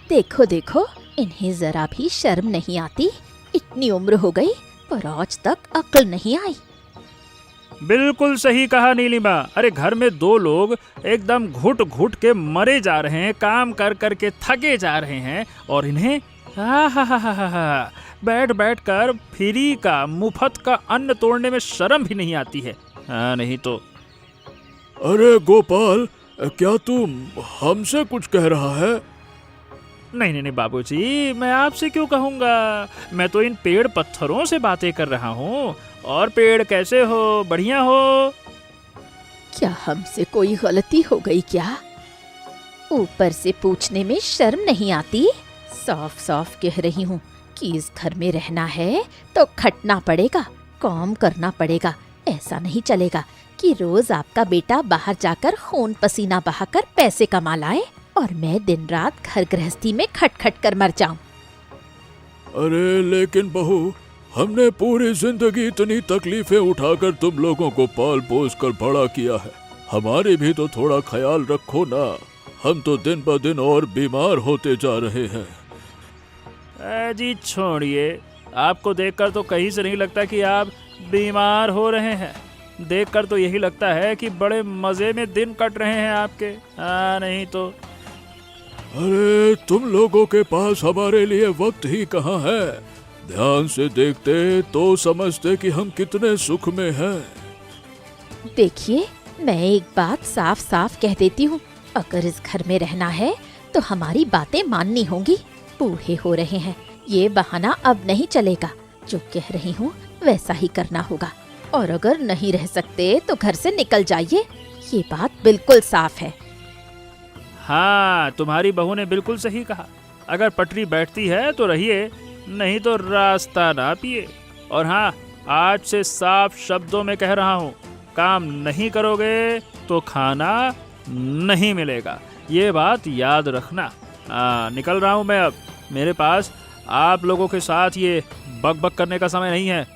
देखो देखो, इन्हें जरा भी शर्म नहीं आती। इतनी उम्र हो गई पर आज तक अक्ल नहीं आई। बिल्कुल सही कहा नीलिमा। अरे घर में 2 लोग एकदम घुट घुट के मरे जा रहे हैं, काम कर कर के थके जा रहे हैं, और इन्हें हा बैठ बैठ कर फ्री का मुफ्त का अन्न तोड़ने में शर्म भी नहीं आती है। हाँ नहीं तो। अरे गोपाल, क्या तू हमसे कुछ कह रहा है? नहीं नहीं नहीं बाबूजी, मैं आपसे क्यों कहूँगा। मैं तो इन पेड़ पत्थरों से बातें कर रहा हूँ। और पेड़ कैसे हो? बढ़िया हो? क्या हमसे कोई गलती हो गई क्या? ऊपर से पूछने में शर्म नहीं आती। साफ साफ कह रही हूँ कि इस घर में रहना है तो खटना पड़ेगा, काम करना पड़ेगा। ऐसा नहीं चलेगा कि रोज आपका बेटा बाहर जाकर खून पसीना बहाकर पैसे कमा लाए और मैं दिन रात घर गृहस्थी में खट खट कर मर जाऊं। अरे लेकिन बहू, हमने पूरी जिंदगी इतनी तकलीफें उठाकर तुम लोगों को पाल पोस कर बड़ा किया है। हमारी भी तो थोड़ा ख्याल रखो ना। हम तो दिन ब दिन और बीमार होते जा रहे हैं। जी छोड़िए, आपको देखकर तो कहीं से नहीं लगता कि आप बीमार हो रहे हैं। देखकर तो यही लगता है कि बड़े मजे में दिन कट रहे हैं आपके। हाँ नहीं तो। अरे तुम लोगों के पास हमारे लिए वक्त ही कहाँ है। ध्यान से देखते तो समझते कि हम कितने सुख में हैं। देखिए, मैं एक बात साफ साफ कह देती हूँ, अगर इस घर में रहना है तो हमारी बातें माननी होंगी। बूढ़े हो रहे हैं, ये बहाना अब नहीं चलेगा। जो कह रही हूँ वैसा ही करना होगा, और अगर नहीं रह सकते तो घर से निकल जाइए। ये बात बिल्कुल साफ है। हाँ, तुम्हारी बहू ने बिल्कुल सही कहा। अगर पटरी बैठती है तो रहिए, नहीं तो रास्ता ना पिए। और हाँ, आज से साफ शब्दों में कह रहा हूँ, काम नहीं करोगे तो खाना नहीं मिलेगा। ये बात याद रखना। निकल रहा हूँ मैं अब। मेरे पास आप लोगों के साथ ये बक करने का समय नहीं है।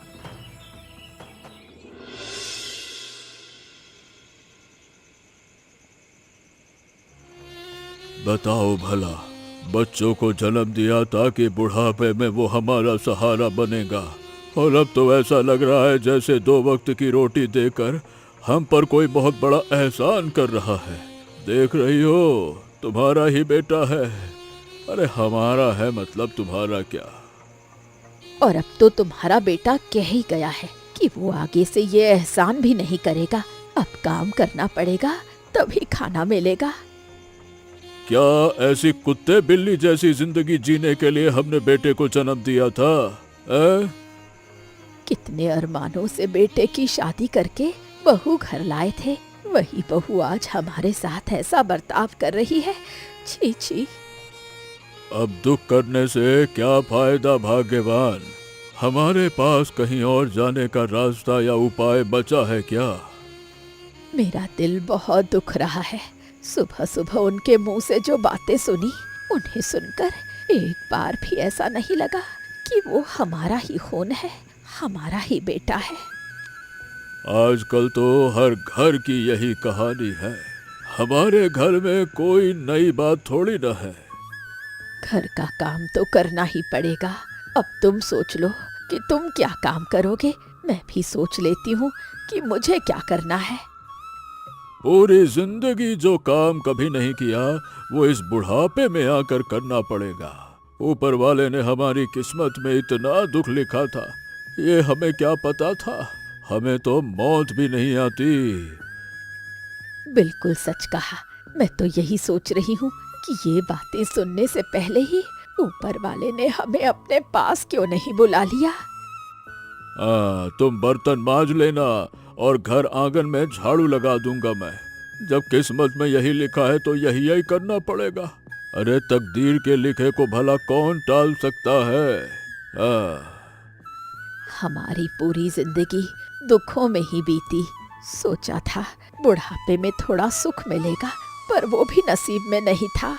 बताओ भला, बच्चों को जन्म दिया ताकि बुढ़ापे में वो हमारा सहारा बनेगा, और अब तो ऐसा लग रहा है जैसे 2 वक्त की रोटी देकर हम पर कोई बहुत बड़ा एहसान कर रहा है। देख रही हो, तुम्हारा ही बेटा है। अरे हमारा है मतलब तुम्हारा क्या। और अब तो तुम्हारा बेटा कह ही गया है कि वो आगे से ये एहसान भी नहीं करेगा। अब काम करना पड़ेगा तभी खाना मिलेगा। क्या ऐसी कुत्ते बिल्ली जैसी जिंदगी जीने के लिए हमने बेटे को जन्म दिया था? कितने अरमानों से बेटे की शादी करके बहू घर लाए थे, वही बहू आज हमारे साथ ऐसा बर्ताव कर रही है। छी छी। अब दुख करने से क्या फायदा भाग्यवान। हमारे पास कहीं और जाने का रास्ता या उपाय बचा है क्या? मेरा दिल बहुत दुख रहा है। सुबह सुबह उनके मुंह से जो बातें सुनी, उन्हें सुनकर एक बार भी ऐसा नहीं लगा कि वो हमारा ही खून है, हमारा ही बेटा है। आजकल तो हर घर की यही कहानी है। हमारे घर में कोई नई बात थोड़ी न है। घर का काम तो करना ही पड़ेगा। अब तुम सोच लो कि तुम क्या काम करोगे, मैं भी सोच लेती हूँ कि मुझे क्या करना है। पूरी जिंदगी जो काम कभी नहीं किया वो इस बुढ़ापे में आकर करना पड़ेगा। ऊपर वाले ने हमारी किस्मत में इतना दुख लिखा था, ये हमें क्या पता था। हमें तो मौत भी नहीं आती। बिल्कुल सच कहा। मैं तो यही सोच रही हूँ कि ये बातें सुनने से पहले ही ऊपर वाले ने हमें अपने पास क्यों नहीं बुला लिया। तुम बर्तन मांज लेना और घर आंगन में झाड़ू लगा दूंगा मैं। जब किस्मत में यही लिखा है तो यही करना पड़ेगा। अरे तकदीर के लिखे को भला कौन टाल सकता है। हमारी पूरी जिंदगी दुखों में ही बीती। सोचा था बुढ़ापे में थोड़ा सुख मिलेगा, पर वो भी नसीब में नहीं था।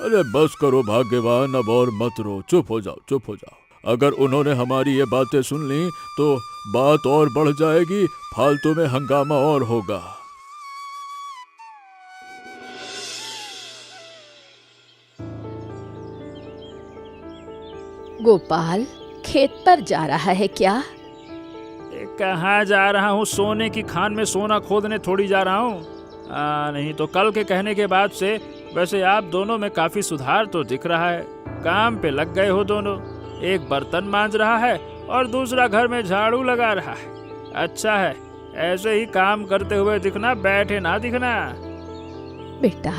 अरे बस करो भाग्यवान, अब और मत रो। चुप हो जाओ, चुप हो जाओ। अगर उन्होंने हमारी ये बातें सुन ली तो बात और बढ़ जाएगी, फालतू में हंगामा और होगा। गोपाल खेत पर जा रहा है क्या? कहाँ जा रहा हूँ? सोने की खान में सोना खोदने थोड़ी जा रहा हूँ। नहीं तो कल के कहने के बाद से वैसे आप दोनों में काफी सुधार तो दिख रहा है। काम पे लग गए हो दोनों। एक बर्तन मांज रहा है और दूसरा घर में झाड़ू लगा रहा है। अच्छा है, ऐसे ही काम करते हुए दिखना, बैठे ना दिखना। बेटा,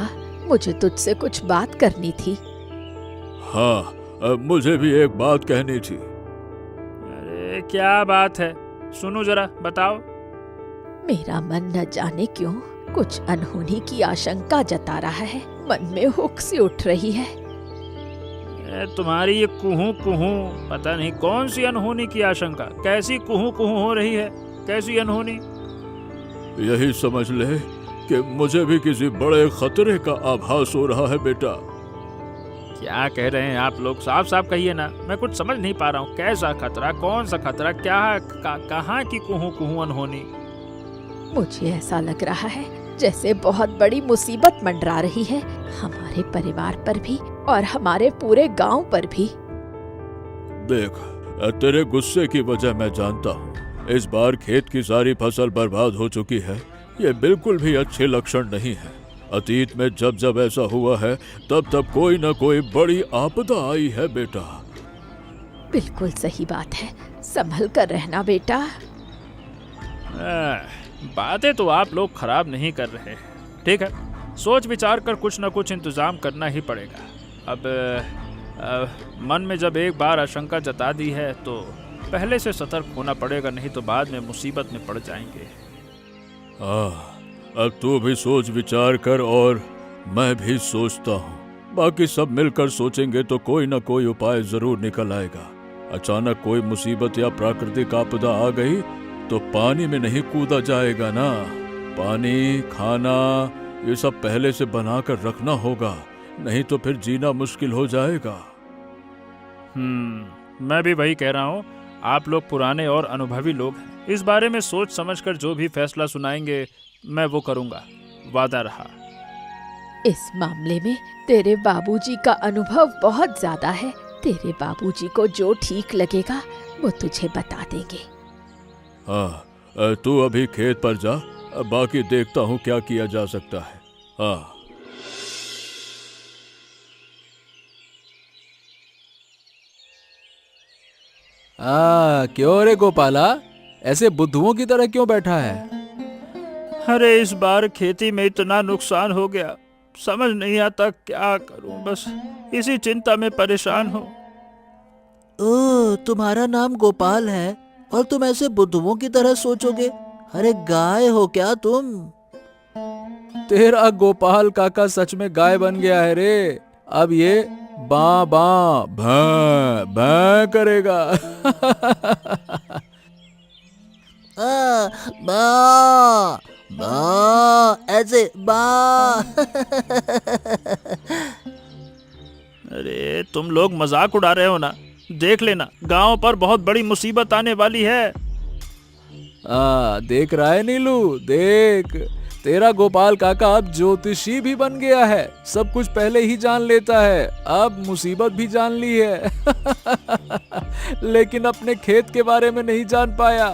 मुझे तुझसे कुछ बात करनी थी। हाँ, मुझे भी एक बात कहनी थी। अरे क्या बात है? सुनो जरा, बताओ। मेरा मन न जाने क्यों कुछ अनहोनी की आशंका जता रहा है। मन में हुक सी उठ रही है। तुम्हारी ये कुहू कुहू, पता नहीं कौन सी अनहोनी की आशंका। कैसी कुहू कुहू हो रही है? कैसी अनहोनी? यही समझ ले कि मुझे भी किसी बड़े खतरे का आभास हो रहा है बेटा। क्या कह रहे हैं आप लोग? साफ साफ कहिए ना, मैं कुछ समझ नहीं पा रहा हूँ। कैसा खतरा? कौन सा खतरा? क्या कहाँ की कुहू कुहू अनहोनी? मुझे ऐसा लग रहा है जैसे बहुत बड़ी मुसीबत मंडरा रही है, हमारे परिवार पर भी और हमारे पूरे गांव पर भी। देख, तेरे गुस्से की वजह मैं जानता हूँ। इस बार खेत की सारी फसल बर्बाद हो चुकी है। ये बिल्कुल भी अच्छे लक्षण नहीं है। अतीत में जब जब ऐसा हुआ है तब तब कोई न कोई बड़ी आपदा आई है बेटा। बिल्कुल सही बात है, संभल कर रहना बेटा। बातें तो आप लोग खराब नहीं कर रहे। ठीक है, सोच विचार कर कुछ न कुछ इंतजाम करना ही पड़ेगा। अब मन में जब एक बार आशंका जता दी है तो पहले से सतर्क होना पड़ेगा, नहीं तो बाद में मुसीबत में पड़ जाएंगे। अब तू भी सोच विचार कर और मैं भी सोचता हूँ। बाकी सब मिलकर सोचेंगे तो कोई न कोई उपाय जरूर निकल आएगा। अचानक कोई मुसीबत या प्राकृतिक आपदा आ गई तो पानी में नहीं कूदा जाएगा ना। पानी, खाना, ये सब पहले से बनाकर रखना होगा, नहीं तो फिर जीना मुश्किल हो जाएगा। मैं भी वही कह रहा हूँ। आप लोग पुराने और अनुभवी लोग हैं। इस बारे में सोच समझकर जो भी फैसला सुनाएंगे मैं वो करूँगा, वादा रहा। इस मामले में तेरे बाबूजी का अनुभव बहुत ज्यादा है। तेरे बाबूजी को जो ठीक लगेगा वो तुझे बता देंगे। हाँ, तू अभी खेत पर जा, बाकी देखता हूँ क्या किया जा सकता है। हाँ। क्यों रे गोपाला, ऐसे बुद्धुओं की तरह क्यों बैठा है? अरे इस बार खेती में इतना नुकसान हो गया, समझ नहीं आता क्या करूं। बस इसी चिंता में परेशान हूँ। ओह, तुम्हारा नाम गोपाल है और तुम ऐसे बुद्धुओं की तरह सोचोगे? अरे गाय हो क्या तुम? तेरा गोपाल काका सच में गाय बन गया है रे। अब ये बा बा भैं भैं करेगा। बा बा, ऐसे बा। अरे तुम लोग मजाक उड़ा रहे हो ना? देख लेना, गांव पर बहुत बड़ी मुसीबत आने वाली है। देख रहा है नीलू, देख, तेरा गोपाल काका अब ज्योतिषी भी बन गया है। सब कुछ पहले ही जान लेता है, अब मुसीबत भी जान ली है। लेकिन अपने खेत के बारे में नहीं जान पाया।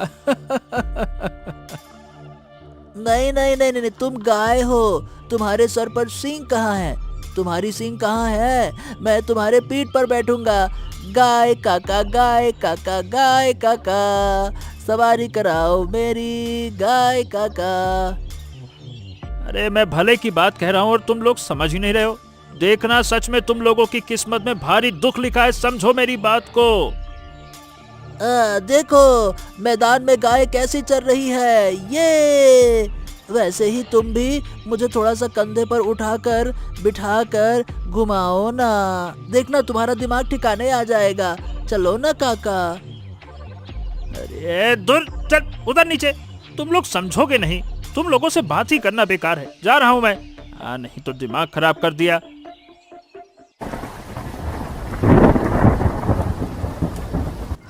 नहीं नहीं नहीं नहीं, तुम गाय हो। तुम्हारे सर पर सींग कहाँ है? तुम्हारी सींग कहाँ है? मैं तुम्हारे पीठ पर बैठूंगा। गाय काका, गाय काका, गाय काका, सवारी कराओ मेरी गाय काका। अरे मैं भले की बात कह रहा हूँ और तुम लोग समझ ही नहीं रहे हो। देखना, सच में तुम लोगों की किस्मत में भारी दुख लिखा है, समझो मेरी बात को। देखो मैदान में गाय कैसी चल रही है। ये वैसे ही तुम भी मुझे थोड़ा सा कंधे पर उठाकर बिठाकर घुमाओ ना। देखना तुम्हारा दिमाग ठिकाने आ जाएगा। चलो ना काका। अरे दूर चल, उधर नीचे। तुम लोग समझोगे नहीं। तुम लोगों से बात ही करना बेकार है। जा रहा हूं मैं। नहीं तो दिमाग खराब कर दिया।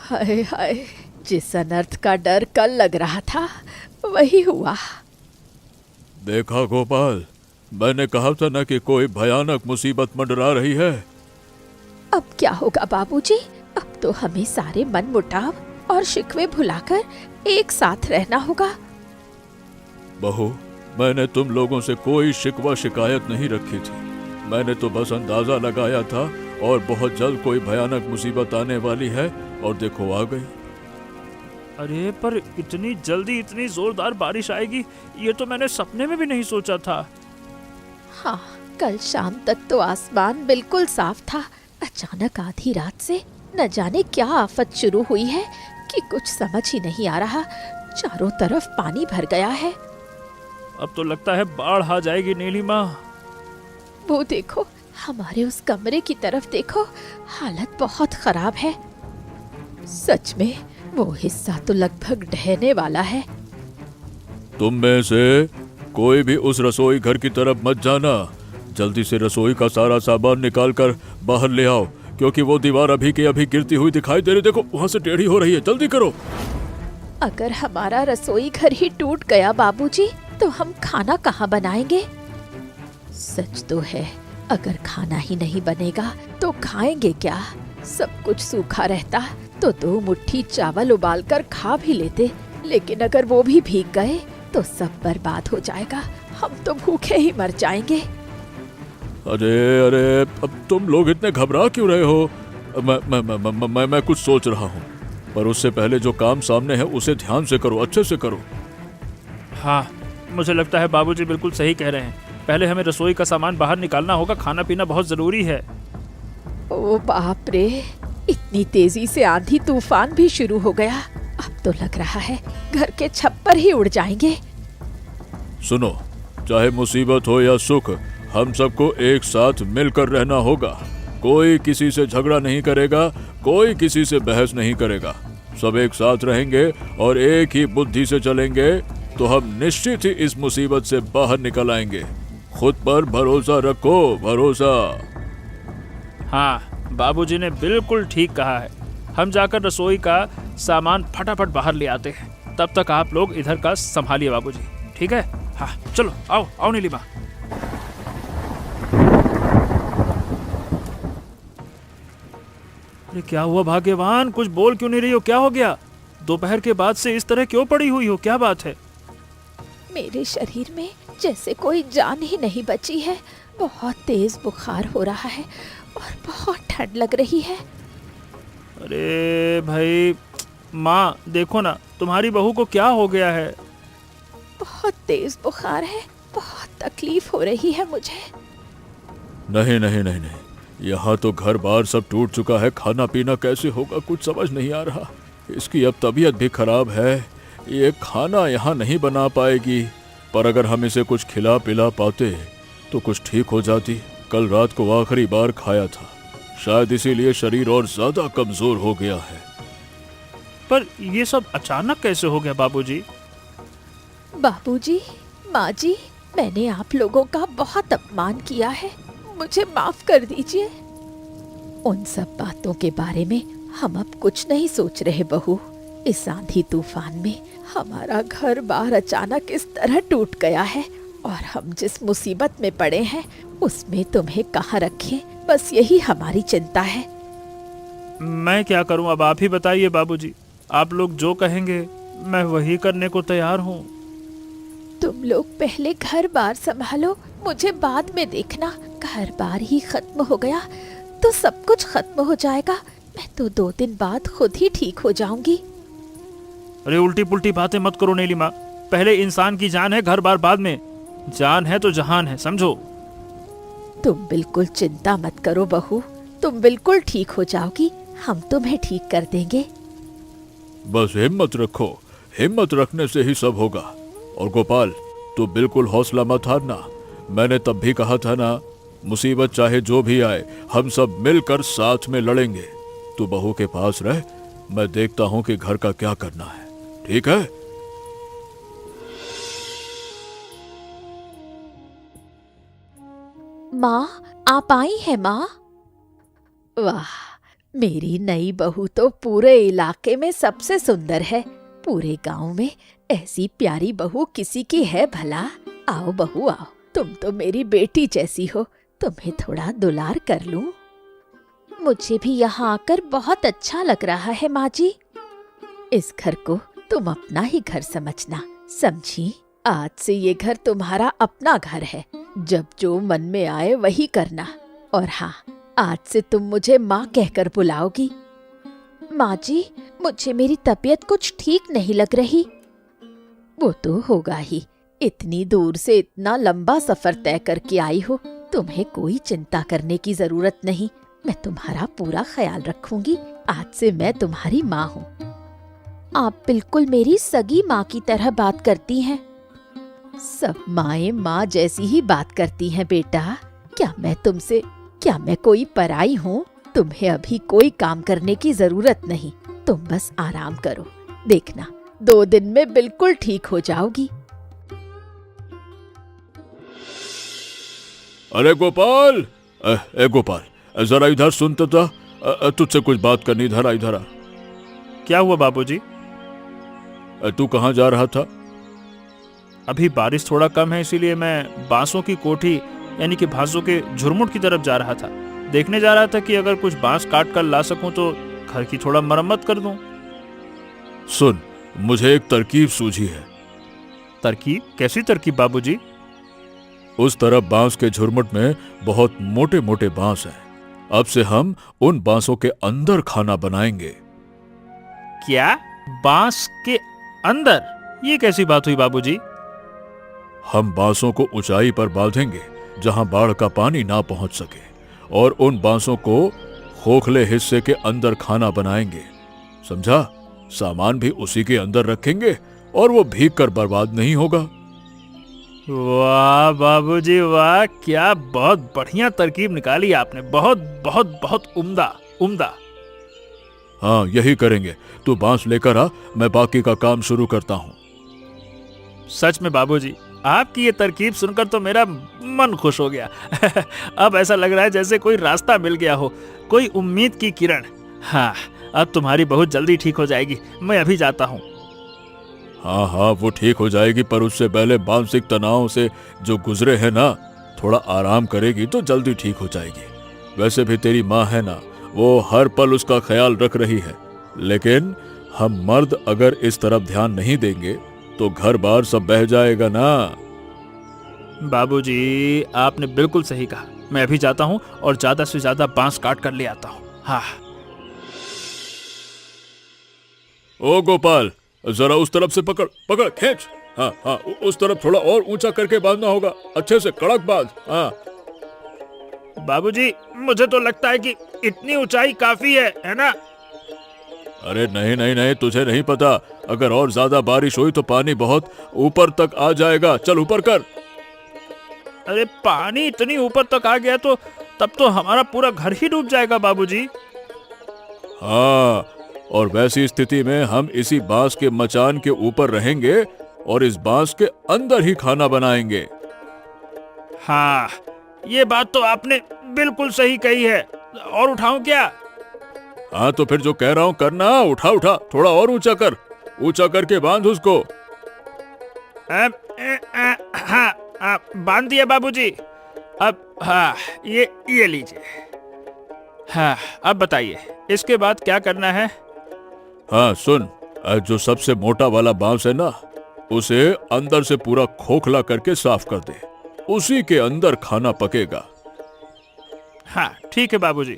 हाय हाय, जिस अनर्थ का डर कल लग रहा था वही हुआ। देखा गोपाल, मैंने कहा था ना कि कोई भयानक मुसीबत मंडरा रही है। अब क्या होगा बाबूजी? अब तो हमें सारे मनमुटाव और शिकवे भुलाकर एक साथ रहना होगा। बहू, मैंने तुम लोगों से कोई शिकवा शिकायत नहीं रखी थी। मैंने तो बस अंदाजा लगाया था और बहुत जल्द कोई भयानक मुसीबत आने वाली है और देखो आ गई। अरे पर इतनी जल्दी इतनी जोरदार बारिश आएगी ये तो मैंने सपने में भी नहीं सोचा था। हाँ, कल शाम तक तो आसमान बिल्कुल साफ था। अचानक आधी रात से न जाने क्या आफत शुरू हुई है कि कुछ समझ ही नहीं आ रहा। चारों तरफ पानी भर गया है। अब तो लगता है बाढ़ आ जाएगी नीलिमा। वो देखो, हमारे उस कमरे की तरफ देखो, हालत बहुत खराब है। सच में वो हिस्सा तो लगभग ढहने वाला है। तुम में से कोई भी उस रसोई घर की तरफ मत जाना। जल्दी से रसोई का सारा सामान निकाल कर बाहर ले आओ, क्योंकि वो दीवार अभी की अभी गिरती हुई दिखाई दे रही। देखो वहां से टेढ़ी हो रही है, जल्दी करो। अगर हमारा रसोई घर ही टूट गया बाबूजी, तो हम खाना कहाँ बनाएंगे? सच तो है, अगर खाना ही नहीं बनेगा तो खाएंगे क्या? सब कुछ सूखा रहता तो 2 मुट्ठी चावल उबालकर खा भी लेते, लेकिन अगर वो भी भीग गए तो सब बर्बाद हो जाएगा। हम तो भूखे ही मर जाएंगे। अरे अरे, अब तुम लोग इतने घबरा क्यों रहे हो? मैं कुछ सोच रहा हूँ, पर उससे पहले जो काम सामने है उसे ध्यान से करो, अच्छे से करो। हाँ, मुझे लगता है बाबूजी बिल्कुल सही कह रहे हैं। पहले हमें रसोई का सामान बाहर निकालना होगा, खाना पीना बहुत जरूरी है। ओ बाप रे, इतनी तेजी से आंधी तूफान भी शुरू हो गया। अब तो लग रहा है घर के छप्पर ही उड़ जाएंगे। सुनो, चाहे मुसीबत हो या सुख, हम सबको एक साथ मिलकर रहना होगा। कोई किसी से झगड़ा नहीं करेगा, कोई किसी से बहस नहीं करेगा। सब एक साथ रहेंगे और एक ही बुद्धि से चलेंगे तो हम निश्चित ही इस मुसीबत से बाहर निकल आएंगे। खुद पर भरोसा रखो, भरोसा। हाँ, बाबूजी ने बिल्कुल ठीक कहा है। हम जाकर रसोई का सामान फटाफट बाहर ले आते हैं। तब तक आप लोग इधर का संभालिए बाबूजी, ठीक है? हाँ चलो, आओ आओ नीलिमा। अरे क्या हुआ भाग्यवान, कुछ बोल क्यों नहीं रही हो? क्या हो गया? दोपहर के बाद से इस तरह क्यों पड़ी हुई हो? क्या बात है? मेरे शरीर में जैसे कोई जान ही नहीं बची है। बहुत तेज बुखार हो रहा है और बहुत ठंड लग रही है। अरे भाई, माँ देखो ना, तुम्हारी बहू को क्या हो गया है? बहुत तेज बुखार है, बहुत तकलीफ हो रही है मुझे। नहीं नहीं नहीं नहीं, यहाँ तो घर बार सब टूट चुका है। खाना पीना कैसे होगा, कुछ समझ नहीं आ रहा। इसकी अब तबीयत भी खराब है, ये खाना यहाँ नहीं बना पाएगी। पर अगर हम इसे कुछ खिला पिला पाते तो कुछ ठीक हो जाती। कल रात को आखिरी बार खाया था, शायद इसीलिए शरीर और ज्यादा कमजोर हो गया है। पर ये सब अचानक कैसे हो गया बाबूजी? बाबूजी, माँ जी, मैंने आप लोगों का बहुत अपमान किया है, मुझे माफ कर दीजिए। उन सब बातों के बारे में हम अब कुछ नहीं सोच रहे बहू। इस आंधी तूफान में हमारा घर बार अचानक इस तरह टूट गया है और हम जिस मुसीबत में पड़े हैं उसमें तुम्हें कहाँ रखें, बस यही हमारी चिंता है। मैं क्या करूं, अब आप ही बताइए बाबूजी। आप लोग जो कहेंगे मैं वही करने को तैयार हूँ। तुम लोग पहले घर बार संभालो, मुझे बाद में देखना। घर बार ही खत्म हो गया तो सब कुछ खत्म हो जाएगा। मैं तो 2 दिन बाद खुद ही ठीक हो जाऊंगी। अरे उल्टी पुल्टी बातें मत करो नीलिमा। पहले इंसान की जान है, घर बार बाद में। जान है तो जहान है, समझो। तुम बिल्कुल चिंता मत करो बहू, तुम बिल्कुल ठीक हो जाओगी। हम तुम्हें ठीक कर देंगे। बस हिम्मत रखो, हिम्मत रखने से ही सब होगा। और गोपाल, तू बिल्कुल हौसला मत हारना। मैंने तब भी कहा था ना, मुसीबत चाहे जो भी आए हम सब मिलकर साथ में लड़ेंगे। तू बहू के पास रह, मैं देखता हूं कि घर का क्या करना है, ठीक है? माँ, आप आई हैं माँ? वाह, मेरी नई बहू तो पूरे इलाके में सबसे सुंदर है। पूरे गांव में ऐसी प्यारी बहू किसी की है भला? आओ बहू आओ, तुम तो मेरी बेटी जैसी हो, तुम्हें थोड़ा दुलार कर लूं। मुझे भी यहाँ आकर बहुत अच्छा लग रहा है माँ जी। इस घर को तुम अपना ही घर समझना, समझी? आज से ये घर तुम्हारा अपना घर है। जब जो मन में आए वही करना। और हाँ, आज से तुम मुझे माँ कहकर बुलाओगी। माँ जी, मुझे मेरी तबीयत कुछ ठीक नहीं लग रही। वो तो होगा ही, इतनी दूर से इतना लंबा सफर तय करके आई हो। तुम्हें कोई चिंता करने की जरूरत नहीं, मैं तुम्हारा पूरा ख्याल रखूंगी। आज से मैं तुम्हारी माँ हूँ। आप बिल्कुल मेरी सगी माँ की तरह बात करती हैं। सब माएं माँ जैसी ही बात करती हैं बेटा। क्या मैं कोई पराई हूँ? तुम्हें अभी कोई काम करने की जरूरत नहीं, तुम बस आराम करो। देखना 2 दिन में बिल्कुल ठीक हो जाओगी। अरे गोपाल, गोपाल जरा इधर सुन तो था। तुझसे कुछ बात करनी, इधर आ, इधर आ। क्या हुआ बाबूजी? तू कहाँ जा रहा था? अभी बारिश थोड़ा कम है, इसीलिए मैं बांसों की कोठी यानी कि बांसों के झुरमुट की तरफ जा रहा था। देखने जा रहा था कि अगर कुछ बांस काट कर ला सकूं तो घर की थोड़ा मरम्मत कर दूं। सुन, मुझे एक तरकीब सूझी है। तरकीब? कैसी तरकीब बाबूजी? उस तरफ बांस के झुरमुट में बहुत मोटे मोटे बांस हैं। अब से हम उन बांसों के अंदर खाना बनाएंगे। क्या? बांस के अंदर? ये कैसी बात हुई बाबूजी? हम बांसों को ऊंचाई पर बांधेंगे जहां बाढ़ का पानी ना पहुंच सके, और उन बांसों को खोखले हिस्से के अंदर खाना बनाएंगे, समझा? सामान भी उसी के अंदर रखेंगे और वो भीग कर बर्बाद नहीं होगा। वाह बाबूजी वाह, क्या बहुत बढ़िया तरकीब निकाली आपने। बहुत बहुत बहुत उम्दा उम्दा। हाँ, यही करेंगे। तू बांस लेकर आ, मैं बाकी का काम शुरू करता हूँ। सच में बाबूजी, आपकी ये तरकीब सुनकर तो मेरा मन खुश हो गया। अब ऐसा लग रहा है जैसे कोई रास्ता मिल गया हो, कोई उम्मीद की किरण। हाँ, अब तुम्हारी बहुत जल्दी ठीक हो जाएगी। मैं अभी जाता हूँ। हाँ हाँ, वो ठीक हो जाएगी, पर उससे पहले मानसिक तनाव से जो गुजरे है ना, थोड़ा आराम करेगी तो जल्दी ठीक हो जाएगी। वैसे भी तेरी माँ है ना, वो हर पल उसका ख्याल रख रही है। लेकिन हम मर्द अगर इस तरफ ध्यान नहीं देंगे तो घर बार सब बह जाएगा ना। बाबूजी, आपने बिल्कुल सही कहा। मैं अभी जाता हूँ और ज्यादा से ज्यादा बांस काट कर ले आता हूँ। हाँ। ओ गोपाल, जरा उस तरफ से पकड़ पकड़, खींच। हाँ हाँ, उस तरफ थोड़ा और ऊंचा करके बांधना होगा, अच्छे से कड़क बांध। हाँ। बाबूजी, मुझे तो लगता है कि इतनी ऊंचाई काफी है ना? अरे नहीं नहीं नहीं, तुझे नहीं पता, अगर और ज्यादा बारिश हुई तो पानी बहुत ऊपर तक आ जाएगा। चल ऊपर कर। अरे पानी इतनी ऊपर तक आ गया तो तब तो हमारा पूरा घर ही डूब जाएगा बाबूजी। हाँ, और वैसी स्थिति में हम इसी बांस के मचान के ऊपर रहेंगे और इस बांस के अंदर ही खाना बनाएंगे। हाँ, ये बात तो आपने बिल्कुल सही कही है। और उठाऊं क्या? हाँ, तो फिर जो कह रहा हूँ करना। उठा उठा, थोड़ा और ऊंचा कर, ऊंचा करके बांध उसको। हाँ, बांध दिया बाबूजी। अब हाँ, ये लीजिए। हाँ, अब बताइए इसके बाद क्या करना है? हाँ सुन, जो सबसे मोटा वाला बांस है ना, उसे अंदर से पूरा खोखला करके साफ कर दे। उसी के अंदर खाना पकेगा। हाँ ठीक है बाबूजी।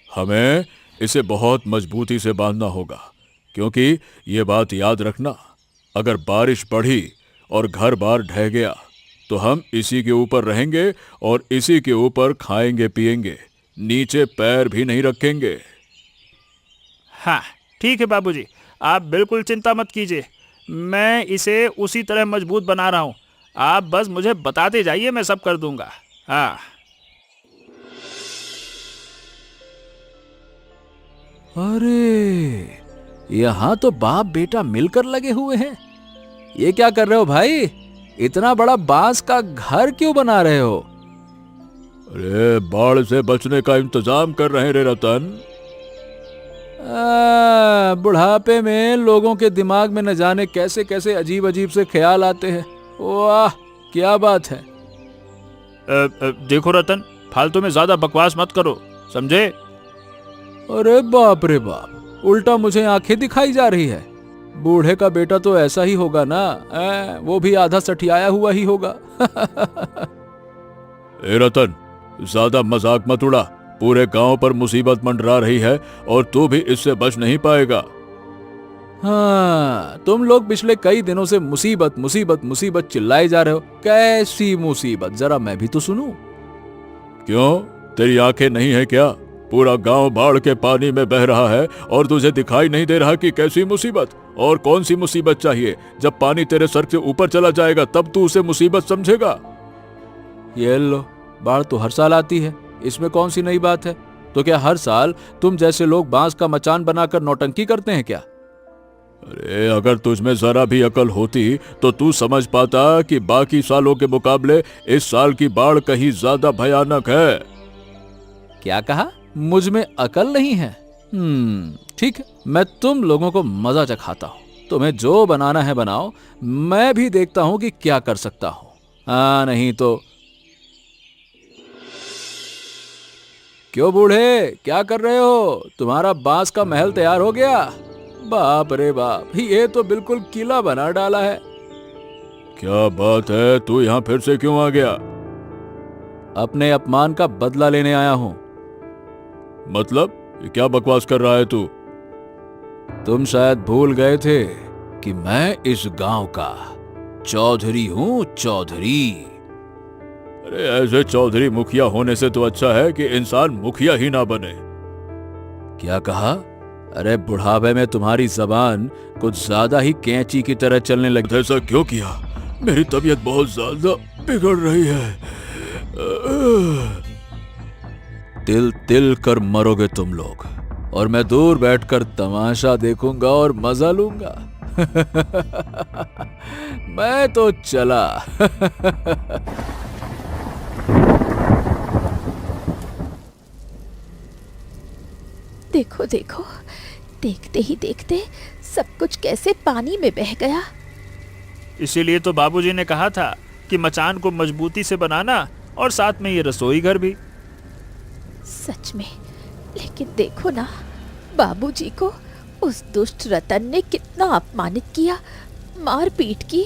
हमें इसे बहुत मजबूती से बांधना होगा, क्योंकि ये बात याद रखना, अगर बारिश बढ़ी और घर बार ढह गया तो हम इसी के ऊपर रहेंगे और इसी के ऊपर खाएंगे पिएंगे, नीचे पैर भी नहीं रखेंगे। हाँ ठीक है बाबूजी, आप बिल्कुल चिंता मत कीजिए। मैं इसे उसी तरह मजबूत बना रहा हूँ। आप बस मुझे बताते जाइए, मैं सब कर दूंगा। हाँ। अरे, यहाँ तो बाप बेटा मिलकर लगे हुए हैं। ये क्या कर रहे हो भाई? इतना बड़ा बांस का घर क्यों बना रहे हो? अरे, बाढ़ से बचने का इंतजाम कर रहे हैं रे रतन। बुढ़ापे में लोगों के दिमाग में न जाने कैसे कैसे अजीब अजीब से ख्याल आते हैं। वाह, क्या बात है। देखो रतन, फालतू में ज्यादा बकवास मत करो, समझे? अरे बाप रे बाप, उल्टा मुझे आंखें दिखाई जा रही है। बूढ़े का बेटा तो ऐसा ही होगा ना, वो भी आधा सठियाया हुआ ही होगा। ए रतन, ज्यादा मजाक मत उड़ा। पूरे गांव पर मुसीबत मंडरा रही है और तू भी इससे बच नहीं पाएगा। हाँ, तुम लोग पिछले कई दिनों से मुसीबत मुसीबत मुसीबत चिल्लाए जा रहे हो। कैसी मुसीबत, जरा मैं भी तो सुनूं। क्यों, तेरी आंखें नहीं है क्या? पूरा गांव बाढ़ के पानी में बह रहा है और तुझे दिखाई नहीं दे रहा कि कैसी मुसीबत? और कौन सी मुसीबत चाहिए? जब पानी तेरे सर से ऊपर चला जाएगा तब तू उसे मुसीबत समझेगा। ये लो, बाढ़ तो हर साल आती है, इसमें कौन सी नई बात है? तो क्या हर साल तुम जैसे लोग बांस का मचान बनाकर नौटंकी करते हैं क्या? अरे अगर तुझमें जरा भी अकल होती तो तू समझ पाता कि बाकी सालों के मुकाबले इस साल की बाढ़ कहीं ज्यादा भयानक है। क्या कहा? मुझ में अकल नहीं है? ठीक है, मैं तुम लोगों को मजा चखाता हूं। तुम्हें जो बनाना है बनाओ, मैं भी देखता हूं कि क्या कर सकता हूं। हाँ, नहीं तो। क्यों बूढ़े, क्या कर रहे हो? तुम्हारा बांस का महल तैयार हो गया? बाप रे बाप, ये तो बिल्कुल किला बना डाला है। क्या बात है, तू यहाँ फिर से क्यों आ गया? अपने अपमान का बदला लेने आया हूं। मतलब ये क्या बकवास कर रहा है तू? तुम शायद भूल गए थे कि मैं इस गांव का चौधरी हूं, चौधरी। अरे ऐसे चौधरी मुखिया होने से तो अच्छा है कि इंसान मुखिया ही ना बने। क्या कहा? अरे बुढ़ापे में तुम्हारी जबान कुछ ज्यादा ही कैंची की तरह चलने लगी। ऐसा क्यों किया? मेरी तबीयत बहुत ज्यादा बिगड़ रही है। तिल तिल कर मरोगे तुम लोग, और मैं दूर बैठकर तमाशा देखूंगा और मजा लूंगा। मैं तो चला। देखो देखो, देखते ही देखते सब कुछ कैसे पानी में बह गया। इसीलिए तो बाबूजी ने कहा था कि मचान को मजबूती से बनाना और साथ में ये रसोई घर भी। सच में, लेकिन देखो ना, बाबूजी को उस दुष्ट रतन ने कितना अपमानित किया, मार पीट की।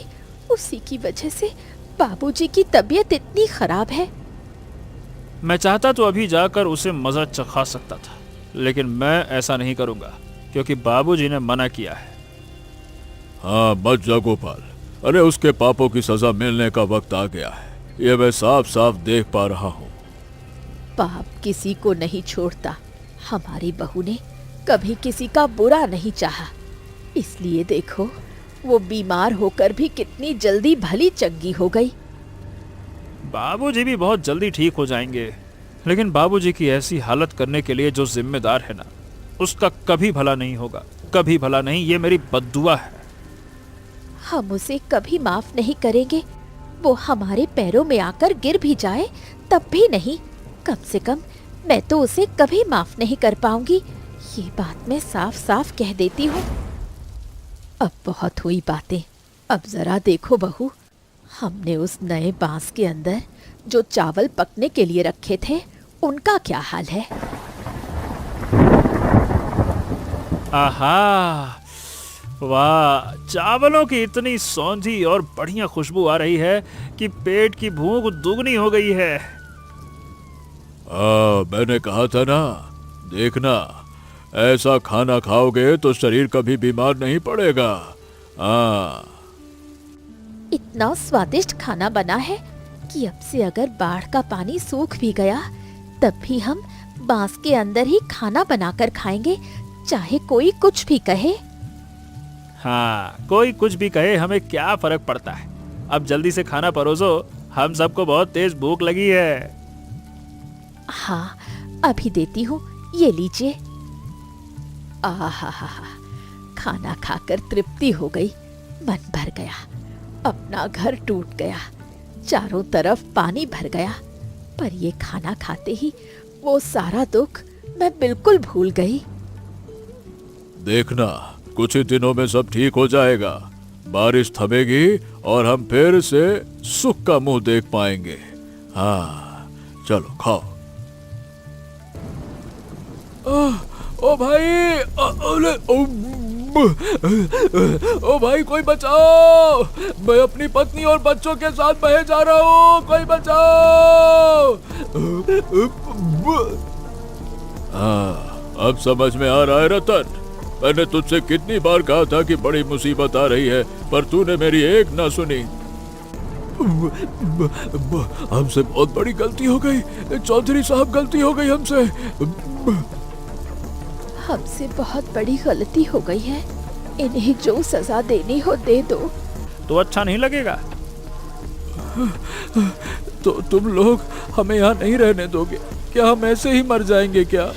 उसी की वजह से बाबूजी की तबीयत इतनी खराब है। मैं चाहता तो अभी जाकर उसे मजा चखा सकता था, लेकिन मैं ऐसा नहीं करूंगा क्योंकि बाबूजी ने मना किया है। हाँ, मत जा गोपाल। अरे उसके पापों की सजा मिलने का वक्त आ गया है, ये मैं साफ साफ देख पा रहा हूँ। पाप किसी को नहीं छोड़ता। हमारी बहू ने कभी किसी का बुरा नहीं चाहा, इसलिए देखो वो बीमार होकर भी कितनी जल्दी भली चंगी हो गई। बाबूजी भी बहुत जल्दी ठीक हो जाएंगे, लेकिन बाबूजी की ऐसी हालत करने के लिए जो जिम्मेदार है ना, उसका कभी भला नहीं होगा, कभी भला नहीं। ये मेरी बद्दुआ है। हम उसे कभी माफ नहीं करेंगे। वो हमारे पैरों में आकर गिर भी जाए तब भी नहीं। कम से कम मैं तो उसे कभी माफ नहीं कर पाऊंगी, ये बात मैं साफ साफ कह देती हूँ। अब बहुत हुई बातें, अब जरा देखो बहू, हमने उस नए बांस के अंदर जो चावल पकने के लिए रखे थे, उनका क्या हाल है? आहा, वाह, चावलों की इतनी सौंधी और बढ़िया खुशबू आ रही है कि पेट की भूख दुगनी हो गई है। मैंने कहा था ना, देखना ऐसा खाना खाओगे तो शरीर कभी बीमार नहीं पड़ेगा। इतना स्वादिष्ट खाना बना है कि अब से अगर बाढ़ का पानी सूख भी गया तब भी हम बांस के अंदर ही खाना बनाकर खाएंगे, चाहे कोई कुछ भी कहे। हाँ, कोई कुछ भी कहे, हमें क्या फर्क पड़ता है। अब जल्दी से खाना परोसो, हम सबको बहुत तेज भूख लगी है। हाँ, अभी देती हूँ, ये लीजिए। आहा, खाना खाकर तृप्ति हो गई, मन भर गया, अपना घर टूट गया, चारों तरफ पानी भर गया, पर ये खाना खाते ही वो सारा दुख मैं बिल्कुल भूल गई। देखना कुछ ही दिनों में सब ठीक हो जाएगा। बारिश थमेगी और हम फिर से सुख का मुंह देख पाएंगे। हाँ, चलो खाओ। ओ भाई, ओ भाई कोई बचाओ, मैं अपनी पत्नी और बच्चों के साथ बहे जा रहा हूँ, कोई बचाओ। हाँ, अब समझ में आ रहा है रतन, मैंने तुझसे कितनी बार कहा था कि बड़ी मुसीबत आ रही है, पर तूने मेरी एक ना सुनी। हमसे बहुत बड़ी गलती हो गई चौधरी साहब, गलती हो गई हमसे। हमसे बहुत बड़ी गलती हो गई है, इन्हें जो सजा देनी हो दे दो। तो अच्छा नहीं लगेगा? तो तुम लोग हमें यहाँ नहीं रहने दोगे क्या? हम ऐसे ही मर जाएंगे क्या?